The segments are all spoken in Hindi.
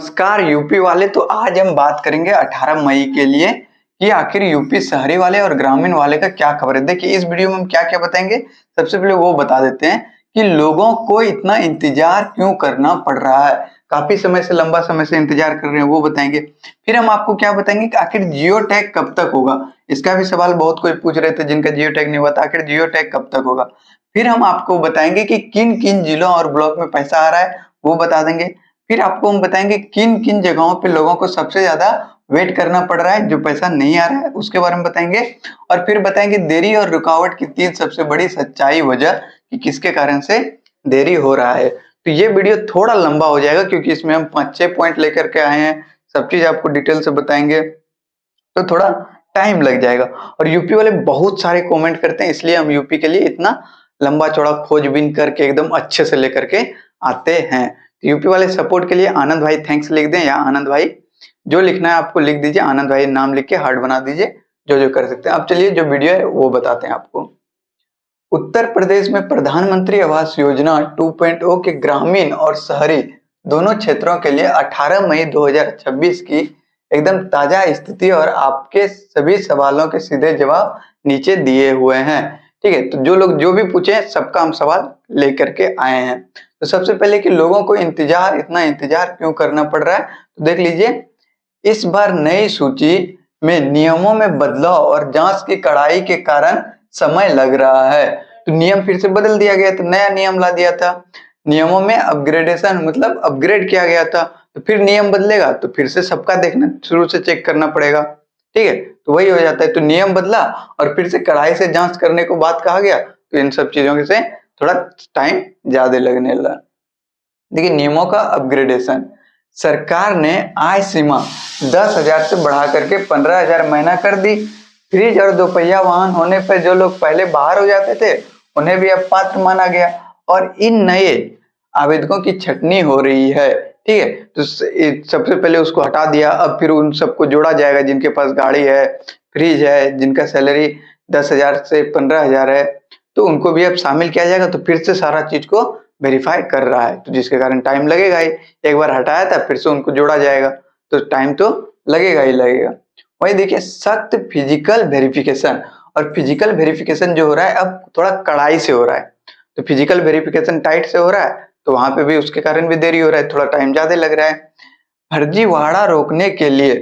नमस्कार यूपी वाले। तो आज हम बात करेंगे 18 मई के लिए कि आखिर यूपी शहरी वाले और ग्रामीण वाले का क्या खबर है। देखिए इस वीडियो में हम क्या क्या बताएंगे। सबसे पहले वो बता देते हैं कि लोगों को इतना इंतजार क्यों करना पड़ रहा है, काफी समय से लंबा समय से इंतजार कर रहे हैं वो बताएंगे। फिर हम आपको क्या बताएंगे कि आखिर जियो टैग कब तक होगा, इसका भी सवाल बहुत कोई पूछ रहे थे जिनका जियो टैग नहीं हुआ था, आखिर जियो टैग कब तक होगा। फिर हम आपको बताएंगे कि किन किन जिलों और ब्लॉक में पैसा आ रहा है वो बता देंगे। फिर आपको हम बताएंगे किन किन जगहों पे लोगों को सबसे ज्यादा वेट करना पड़ रहा है, जो पैसा नहीं आ रहा है उसके बारे में बताएंगे। और फिर बताएंगे देरी और रुकावट की 3 सबसे बड़ी सच्चाई वजह कि किसके कारण से देरी हो रहा है। तो ये वीडियो थोड़ा लंबा हो जाएगा क्योंकि इसमें हम 5-6 पॉइंट लेकर के आए हैं, सब चीज आपको डिटेल से बताएंगे तो थोड़ा टाइम लग जाएगा। और यूपी वाले बहुत सारे कमेंट करते हैं, इसलिए हम यूपी के लिए इतना लंबा चौड़ा खोजबीन करके एकदम अच्छे से लेकर के आते हैं। तो यूपी वाले सपोर्ट के लिए आनंद भाई थैंक्स लिख दें, या आनंद भाई जो लिखना है आपको लिख दीजिए, आनंद भाई नाम लिख के हार्ट बना दीजिए, जो जो कर सकते हैं। अब चलिए जो वीडियो है वो बताते हैं आपको। उत्तर प्रदेश में प्रधानमंत्री आवास योजना 2.0 के ग्रामीण और शहरी दोनों क्षेत्रों के लिए 18 मई 2026 की एकदम ताजा स्थिति और आपके सभी सवालों के सीधे जवाब नीचे दिए हुए हैं। ठीक है, तो जो लोग जो भी पूछे सबका हम सवाल लेकर के आए हैं। तो सबसे पहले कि लोगों को इतना इंतजार क्यों करना पड़ रहा है, तो देख लीजिए इस बार नई सूची में नियमों में बदलाव और जांच की कड़ाई के कारण समय लग रहा है। तो नियम फिर से बदल दिया गया, तो नया नियम ला दिया था। नियमों में अपग्रेडेशन मतलब अपग्रेड किया गया था, तो फिर नियम बदलेगा तो फिर से सबका देखना शुरू से चेक करना पड़ेगा। ठीक है, तो वही हो जाता है। तो नियम बदला और फिर से कड़ाई से जांच करने को बात कहा गया, तो इन सब चीजों से थोड़ा टाइम ज्यादा लगने लगा। देखिए नियमों का अपग्रेडेशन, सरकार ने आय सीमा 10,000 से बढ़ा करके 15,000 महीना कर दी। फ्रिज और दोपहिया वाहन होने पर जो लोग पहले बाहर हो जाते थे उन्हें भी अब पात्र माना गया और इन नए आवेदकों की छटनी हो रही है। ठीक है, तो सबसे पहले उसको हटा दिया, अब फिर उन सबको जोड़ा जाएगा जिनके पास गाड़ी है, फ्रिज है, जिनका सैलरी 10,000 से 15,000 है, तो उनको भी अब शामिल किया जाएगा। तो फिर से सारा चीज को वेरीफाई कर रहा है, तो जिसके कारण टाइम लगेगा ही। एक बार हटाया था फिर से उनको जोड़ा जाएगा, तो टाइम तो लगेगा ही लगेगा। वही देखिए सख्त फिजिकल वेरिफिकेशन, और फिजिकल वेरिफिकेशन जो हो रहा है अब थोड़ा कड़ाई से हो रहा है। तो फिजिकल वेरिफिकेशन टाइट से हो रहा है तो वहां पे भी उसके कारण भी देरी हो रहा है, थोड़ा टाइम ज्यादा लग रहा है। फर्जीवाड़ा रोकने के लिए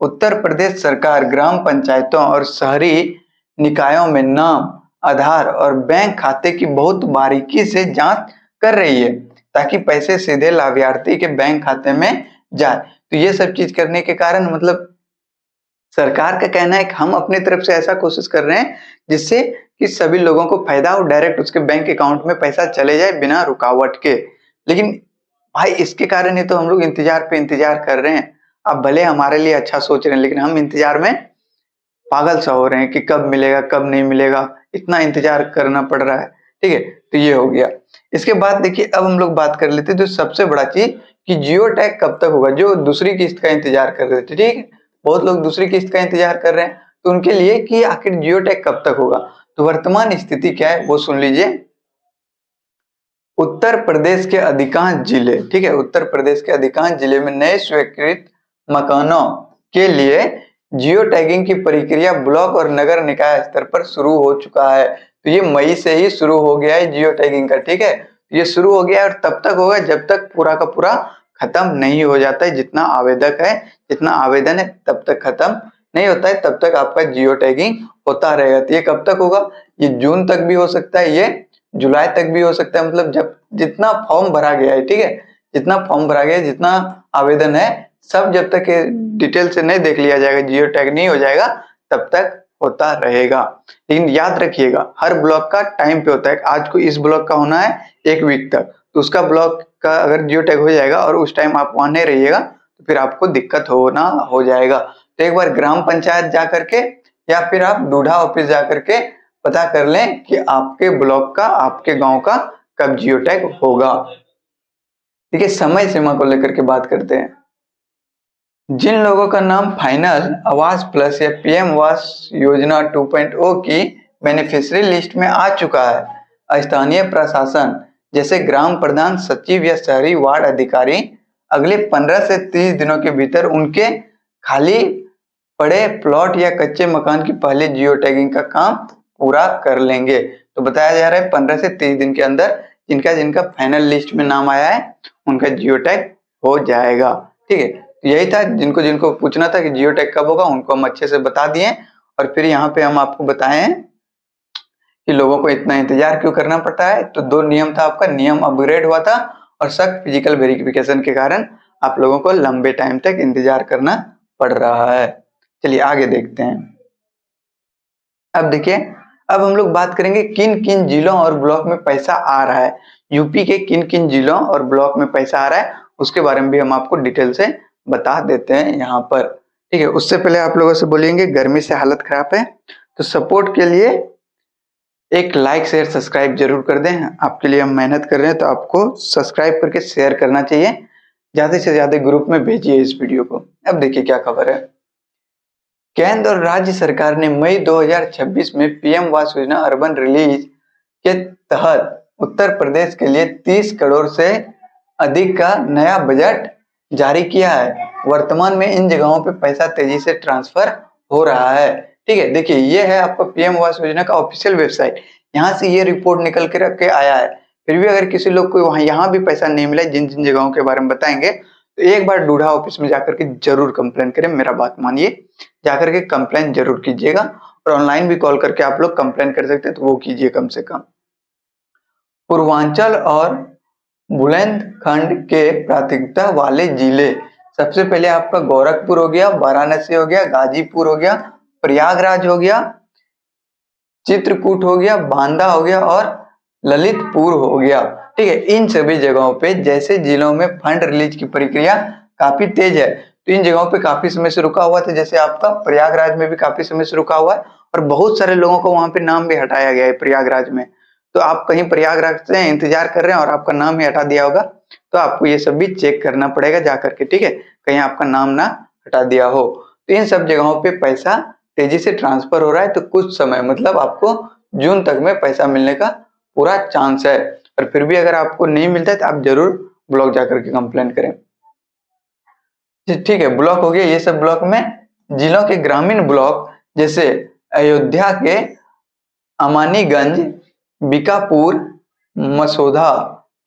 उत्तर प्रदेश सरकार ग्राम पंचायतों और शहरी निकायों में नाम, आधार और बैंक खाते की बहुत बारीकी से जांच कर रही है ताकि पैसे सीधे लाभार्थी के बैंक खाते में जाए। तो ये सब चीज करने के कारण मतलब सरकार का कहना है कि हम अपनी तरफ से ऐसा कोशिश कर रहे हैं जिससे कि सभी लोगों को फायदा हो, डायरेक्ट उसके बैंक अकाउंट में पैसा चले जाए बिना रुकावट के। लेकिन भाई इसके कारण ही तो हम लोग इंतजार पे इंतजार कर रहे हैं। अब भले हमारे लिए अच्छा सोच रहे हैं लेकिन हम इंतजार में पागल सा हो रहे हैं कि कब मिलेगा कब नहीं मिलेगा, इतना इंतजार करना पड़ रहा है। ठीक है, तो ये हो गया। इसके बाद देखिए अब हम लोग बात कर लेते हैं जो सबसे बड़ा चीज कि जियो टैग कब तक होगा। जो दूसरी किस्त का इंतजार कर रहे थे, ठीक है, बहुत लोग दूसरी किस्त का इंतजार कर रहे हैं, तो उनके लिए कि आखिर जियो टैग कब तक होगा। तो वर्तमान स्थिति क्या है वो सुन लीजिए। उत्तर प्रदेश के अधिकांश जिले, ठीक है, उत्तर प्रदेश के अधिकांश जिले में नए स्वीकृत मकानों के लिए जियो टैगिंग की प्रक्रिया ब्लॉक और नगर निकाय स्तर पर शुरू हो चुका है। तो ये मई से ही शुरू हो गया है जियो टैगिंग का। ठीक है, ये शुरू हो गया है और तब तक होगा जब तक पूरा का पूरा खत्म नहीं हो जाता है। जितना आवेदक है, जितना आवेदन है तब तक खत्म नहीं होता है, तब तक आपका जियो टैगिंग होता रहेगा। तो ये कब तक होगा, ये जून तक भी हो सकता है, ये जुलाई तक भी हो सकता है। मतलब जब जितना फॉर्म भरा गया है, ठीक है, जितना फॉर्म भरा गया है, जितना आवेदन है, सब जब तक डिटेल से नहीं देख लिया जाएगा, जियो टैग नहीं हो जाएगा, तब तक होता रहेगा। लेकिन याद रखिएगा हर ब्लॉक का टाइम पे होता है। आज को इस ब्लॉक का होना है 1 वीक तक, तो उसका ब्लॉक का अगर जियो टैग हो जाएगा और उस टाइम आप वहां नहीं रहिएगा तो फिर आपको दिक्कत होना हो जाएगा। तो एक बार ग्राम पंचायत जा करके या फिर आप डूढा ऑफिस जा करके पता कर लें कि आपके ब्लॉक का, आपके गांव का कब जियो टैग होगा। ठीक है, समय सीमा को लेकर के बात करते हैं। जिन लोगों का नाम फाइनल आवास प्लस या पीएम आवास योजना 2.0 की बेनिफिशियरी लिस्ट में आ चुका है, स्थानीय प्रशासन जैसे ग्राम प्रधान, सचिव या शहरी वार्ड अधिकारी अगले 15 से 30 दिनों के भीतर उनके खाली पड़े प्लॉट या कच्चे मकान की पहले जियो टैगिंग का काम पूरा कर लेंगे। तो बताया जा रहा है 15 से 30 दिन के अंदर जिनका जिनका फाइनल लिस्ट में नाम आया है उनका जियो टैग हो जाएगा। ठीक है, यही था जिनको जिनको पूछना था कि जियो टैग कब होगा, उनको हम अच्छे से बता दिए। और फिर यहाँ पे हम आपको बताए हैं कि लोगों को इतना इंतजार क्यों करना पड़ता है। तो 2 नियम था, आपका नियम अपग्रेड हुआ था और सख्त फिजिकल वेरिफिकेशन के कारण आप लोगों को लंबे टाइम तक इंतजार करना पड़ रहा है। चलिए आगे देखते हैं। अब देखिए, अब हम लोग बात करेंगे किन किन जिलों और ब्लॉक में पैसा आ रहा है। यूपी के किन किन जिलों और ब्लॉक में पैसा आ रहा है उसके बारे में भी हम आपको डिटेल से बता देते हैं यहाँ पर। ठीक है, उससे पहले आप लोगों से बोलेंगे गर्मी से हालत खराब है तो सपोर्ट के लिए एक लाइक शेयर सब्सक्राइब जरूर कर दें। आपके लिए हम मेहनत कर रहे हैं तो आपको सब्सक्राइब करके शेयर करना चाहिए, ज्यादा से ज्यादा ग्रुप में भेजिए इस वीडियो को। अब देखिए क्या खबर है। केंद्र और राज्य सरकार ने मई 2026 में PM Awas Yojana urban release के तहत उत्तर प्रदेश के लिए 30 करोड़ से अधिक का नया बजट जारी किया है। वर्तमान में इन जगहों पे पैसा तेजी से ट्रांसफर हो रहा है। ठीक है, देखिए ये है आपका पीएम आवास योजना का ऑफिशियल वेबसाइट, यहाँ से ये रिपोर्ट निकल के रख के आया है। फिर भी अगर किसी लोग को वहां यहाँ भी पैसा नहीं मिला, जिन जिन जगहों के बारे में बताएंगे, तो एक बार डूडा ऑफिस में जाकर के जरूर कंप्लेन करें। मेरा बात मानिए, जाकर के कंप्लेन जरूर कीजिएगा और ऑनलाइन भी कॉल करके आप लोग कंप्लेन कर सकते हैं तो वो कीजिए कम से कम। पूर्वांचल और बुंदेलखंड के प्राथमिकता वाले जिले, सबसे पहले आपका गोरखपुर हो गया, वाराणसी हो गया, गाजीपुर हो गया, प्रयागराज हो गया, चित्रकूट हो गया, बांदा हो गया और ललितपुर हो गया। ठीक है, इन सभी जगहों पे जैसे जिलों में फंड रिलीज की प्रक्रिया काफी तेज है तो इन जगहों पे काफी समय से रुका हुआ था। जैसे आपका प्रयागराज में भी काफी समय से रुका हुआ है और बहुत सारे लोगों को वहां पे नाम भी हटाया गया है प्रयागराज में। तो आप कहीं प्रयागराज से इंतजार कर रहे हैं और आपका नाम ही हटा दिया होगा तो आपको ये सब भी चेक करना पड़ेगा जाकर के। ठीक है, कहीं आपका नाम ना हटा दिया हो। तो इन सब जगहों पे पैसा तेजी से ट्रांसफर हो रहा है तो कुछ समय मतलब आपको जून तक में पैसा मिलने का पूरा चांस है। और फिर भी अगर आपको नहीं मिलता है तो आप जरूर ब्लॉक जाकर के कंप्लेन करें। ठीक है, ब्लॉक हो गया ये सब। ब्लॉक में जिलों के ग्रामीण ब्लॉक जैसे अयोध्या के अमानीगंज, बीकापुर, मसौदा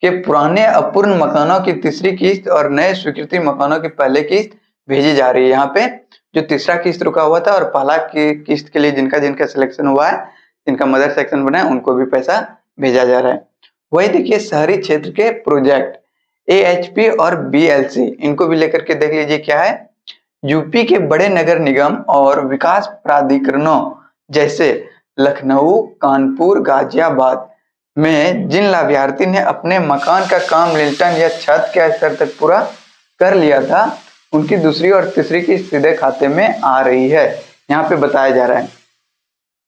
के पुराने अपूर्ण मकानों की तीसरी किस्त और नए स्वीकृति मकानों की पहले किस्त भेजी जा रही है। यहाँ पे जो तीसरा किस्त रुका हुआ था और पहला किस्त के लिए जिनका जिनका सिलेक्शन हुआ है, जिनका मदर सेक्शन बना है, उनको भी पैसा भेजा जा रहा है। वही देखिए शहरी क्षेत्र के प्रोजेक्ट AHP और BLC, इनको भी लेकर के देख लीजिए क्या है। यूपी के बड़े नगर निगम और विकास प्राधिकरणों जैसे लखनऊ, कानपुर, गाजियाबाद में जिन लाभार्थी ने अपने मकान का काम लिंटन या छत के स्तर तक पूरा कर लिया था, उनकी दूसरी और तीसरी की सीधे खाते में आ रही है, यहाँ पे बताया जा रहा है।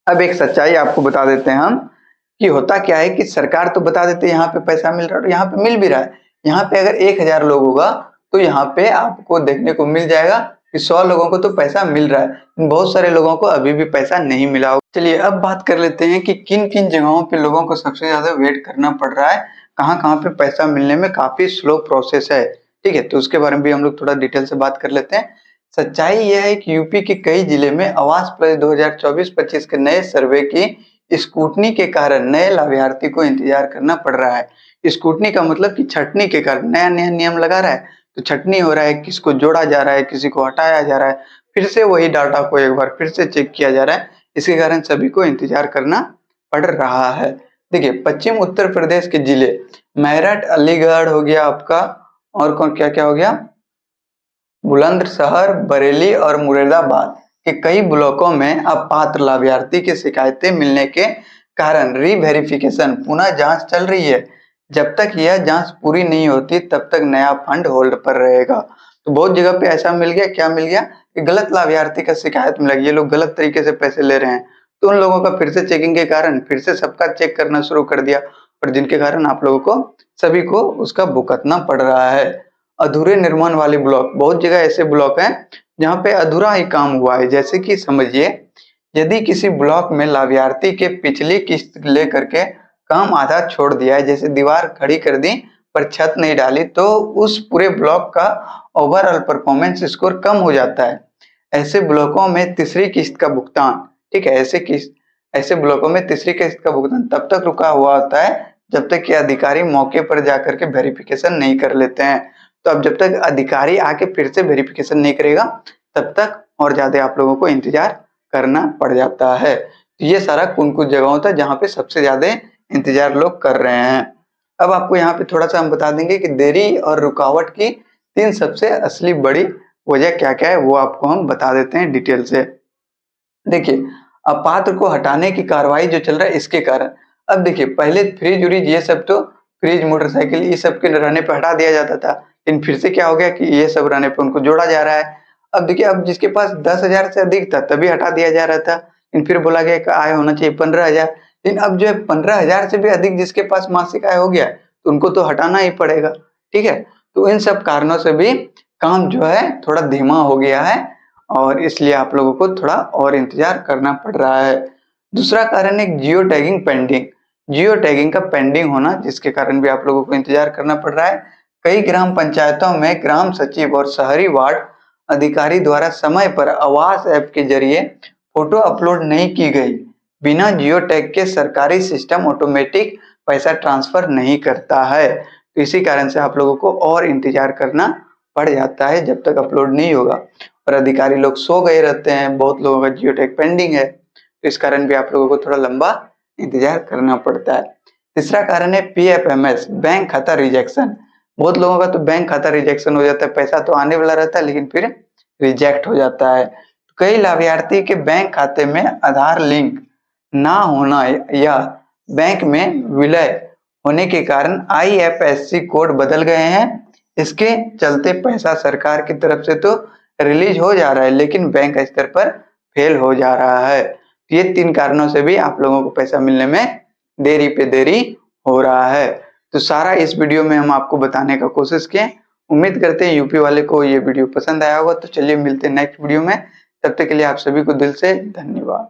अब एक सच्चाई आपको बता देते हैं हम कि होता क्या है कि सरकार तो बता देते हैं यहाँ पे पैसा मिल रहा है और यहाँ पे मिल भी रहा है। यहाँ पे अगर 1000 लोग होगा तो यहाँ पे आपको देखने को मिल जाएगा कि 100 लोगों को तो पैसा मिल रहा है, बहुत सारे लोगों को अभी भी पैसा नहीं मिला होगा। चलिए अब बात कर लेते हैं कि किन किन जगहों पे लोगों को सबसे ज्यादा वेट करना पड़ रहा है, कहाँ कहाँ पे पैसा मिलने में काफी स्लो प्रोसेस है। ठीक है, तो उसके बारे में भी हम लोग थोड़ा डिटेल से बात कर लेते हैं। सच्चाई यह है कि यूपी के कई जिले में आवास प्लस 2024-25 के नए सर्वे की स्क्रूटनी के कारण नए लाभार्थी को इंतजार करना पड़ रहा है। स्क्रूटनी का मतलब कि छटनी के कारण नया नया नियम लगा रहा है तो छटनी हो रहा है, किसको जोड़ा जा रहा है, किसी को हटाया जा रहा है, फिर से वही डाटा को एक बार फिर से चेक किया जा रहा है। इसके कारण सभी को इंतजार करना पड़ रहा है। देखिए पश्चिम उत्तर प्रदेश के जिले मेरठ, अलीगढ़ हो गया आपका, और कौन क्या क्या हो गया, बुलंदशहर, बरेली और मुरादाबाद के कई ब्लॉकों में अब पात्र लाभार्थी की शिकायतें मिलने के कारण रीवेरिफिकेशन पुनः जांच चल रही है। जब तक यह जांच पूरी नहीं होती तब तक नया फंड होल्ड पर रहेगा। तो बहुत जगह पे ऐसा मिल गया, क्या मिल गया कि गलत लाभार्थी का शिकायत मिला, ये लोग गलत तरीके से पैसे ले रहे हैं, तो उन लोगों का फिर से चेकिंग के कारण फिर से सबका चेक करना शुरू कर दिया और जिनके कारण आप लोगों को सभी को उसका भुगतना पड़ रहा है। अधूरे निर्माण वाले ब्लॉक, बहुत जगह ऐसे ब्लॉक हैं जहाँ पे अधूरा ही काम हुआ है। जैसे कि समझिए यदि किसी ब्लॉक में लाभार्थी के पिछली किस्त लेकर के काम आधा छोड़ दिया है, जैसे दीवार खड़ी कर दी पर छत नहीं डाली तो उस पूरे ब्लॉक का ओवरऑल परफॉर्मेंस स्कोर कम हो जाता है। ऐसे ब्लॉकों में तीसरी किस्त का भुगतान, ठीक है, ऐसे ब्लॉकों में तीसरी किस्त का भुगतान तब तक रुका हुआ होता है जब तक कि अधिकारी मौके पर जाकर के वेरिफिकेशन नहीं कर लेते हैं। तो अब जब तक अधिकारी आके फिर से वेरिफिकेशन नहीं करेगा तब तक और ज्यादा आप लोगों को इंतजार करना पड़ जाता है। तो ये सारा कुछ जगहों था जहाँ पे सबसे ज्यादा इंतजार लोग कर रहे हैं। अब आपको यहाँ पे थोड़ा सा हम बता देंगे कि देरी और रुकावट की 3 सबसे असली बड़ी वजह क्या क्या है, वो आपको हम बता देते हैं डिटेल से। देखिए, अपात्र को हटाने की कार्रवाई जो चल रहा है इसके कारण, अब देखिए पहले फ्रिज व्रिज ये सब तो फ्रिज मोटरसाइकिल ये सब के रहने पे हटा दिया जाता था, लेकिन फिर से क्या हो गया कि ये सब रहने पे उनको जोड़ा जा रहा है। अब देखिए, अब जिसके पास 10,000 से अधिक था तभी हटा दिया जा रहा था, लेकिन फिर बोला गया कि आय होना चाहिए 15,000, लेकिन अब जो है 15,000 से भी अधिक जिसके पास मासिक आय हो गया तो उनको तो हटाना ही पड़ेगा, ठीक है। तो इन सब कारणों से भी काम जो है थोड़ा धीमा हो गया है और इसलिए आप लोगों को थोड़ा और इंतजार करना पड़ रहा है। दूसरा कारण है geo tagging pending, geo tagging का पेंडिंग होना जिसके कारण भी आप लोगों को इंतजार करना पड़ रहा है। कई ग्राम पंचायतों में ग्राम सचिव और शहरी वार्ड अधिकारी द्वारा समय पर आवास ऐप के जरिए फोटो अपलोड नहीं की गई। बिना जियो टैग के सरकारी सिस्टम ऑटोमेटिक पैसा ट्रांसफर नहीं करता है, तो इसी कारण से आप लोगों को और इंतजार करना पड़ जाता है जब तक अपलोड नहीं होगा। और अधिकारी लोग सो गए रहते हैं, बहुत लोगों का जियो टैग पेंडिंग है, तो इस कारण भी आप लोगों को थोड़ा लंबा इंतजार करना पड़ता है। तीसरा कारण है पीएफएमएस, बैंक खाता रिजेक्शन। बहुत लोगों का तो बैंक खाता रिजेक्शन हो जाता है, पैसा तो आने वाला रहता है लेकिन फिर रिजेक्ट हो जाता है। कई लाभार्थी के बैंक खाते में आधार लिंक ना होना या बैंक में विलय होने के कारण आईएफएससी कोड बदल गए हैं। इसके चलते पैसा सरकार की तरफ से तो रिलीज हो जा रहा है लेकिन बैंक स्तर पर फेल हो जा रहा है। ये 3 कारणों से भी आप लोगों को पैसा मिलने में देरी पे देरी हो रहा है। तो सारा इस वीडियो में हम आपको बताने का कोशिश किए। उम्मीद करते हैं यूपी वाले को ये वीडियो पसंद आया होगा। तो चलिए मिलते हैं नेक्स्ट वीडियो में, तब तक के लिए आप सभी को दिल से धन्यवाद।